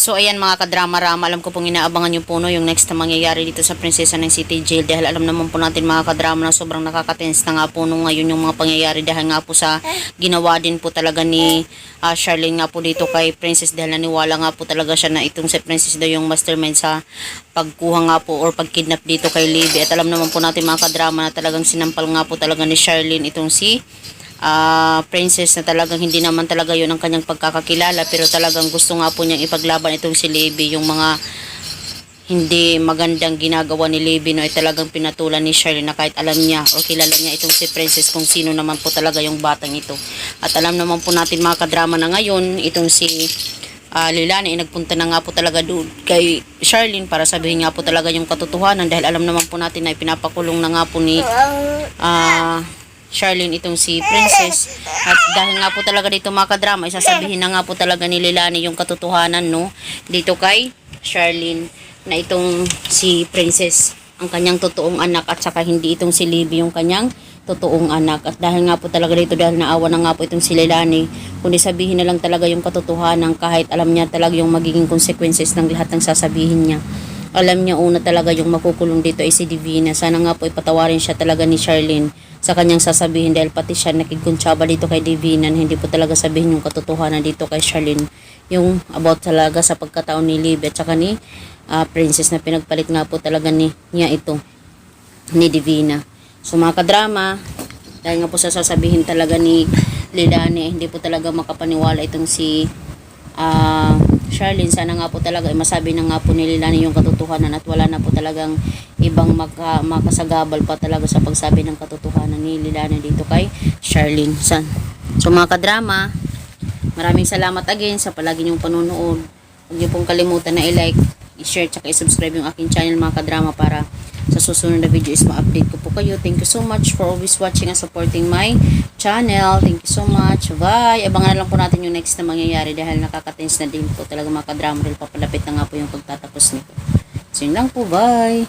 So ayan mga kadrama-rama, alam ko pong inaabangan nyo po no, yung next na mangyayari dito sa Prinsesa ng City Jail, dahil alam naman po natin mga kadrama na sobrang nakakatense na nga po no, ngayon yung mga pangyayari dahil nga po sa ginawa din po talaga ni Charlene nga po dito kay Princess, dahil naniwala nga po talaga siya na itong si Princess daw yung mastermind sa pagkuha nga po or pagkidnap dito kay Libby. At alam naman po natin mga kadrama na talagang sinampal nga po talaga ni Charlene itong si Princess, na talagang hindi naman talaga yun ang kanyang pagkakakilala, pero talagang gusto nga po niyang ipaglaban itong si Libby, yung mga hindi magandang ginagawa ni Libby no, ay talagang pinatulan ni Charlene, na kahit alam niya o kilala niya itong si Princess kung sino naman po talaga yung batang ito. At alam naman po natin mga kadrama na ngayon itong si Leilani ay nagpunta na nga po talaga doon kay Charlene para sabihin nga po talaga yung katotohanan, dahil alam naman po natin na pinapakulong na nga po ni Charlene itong si Princess. At dahil nga po talaga dito mga kadrama, isasabihin na nga po talaga ni Leilani yung katotohanan no, dito kay Charlene, na itong si Princess ang kanyang totoong anak, at saka hindi itong si Libby yung kanyang totoong anak. At dahil nga po talaga dito, dahil naawa na nga po itong si Leilani, kundi sabihin na lang talaga yung katotohanan, kahit alam niya talaga yung magiging consequences ng lahat ng sasabihin niya. Alam niya una talaga yung makukulong dito ay si Divina. Sana nga po ipatawarin siya talaga ni Charlene sa kanyang sasabihin, dahil pati siya nakikonsaba dito kay Divina, hindi po talaga sabihin yung katotohanan dito kay Charlene, yung about talaga sa pagkataon ni Libby at saka ni Princess, na pinagpalit nga po talaga niya ito ni Divina. So mga kadrama, dahil nga po sa sasabihin talaga ni Leilani, hindi po talaga makapaniwala itong si Charlene. Sana nga po talaga masabi na nga po ni Leilani yung katotohanan, at wala na po talagang ibang makasagabal pa talaga sa pagsabi ng katotohanan ni Leilani dito kay Charlene. So mga kadrama, maraming salamat again sa palagi niyong panonood. Huwag niyo pong kalimutan na i-like, i-share, tsaka i-subscribe yung aking channel mga kadrama, para sa susunod na video is ma-update ko po kayo. Thank you so much for always watching and supporting my channel. Thank you so much. Bye! Abangan na lang po natin yung next na mangyayari, dahil nakaka-tense na din po talaga mga kadrama, dahil papalapit na nga po yung pagtatapos nito. So yun lang po. Bye!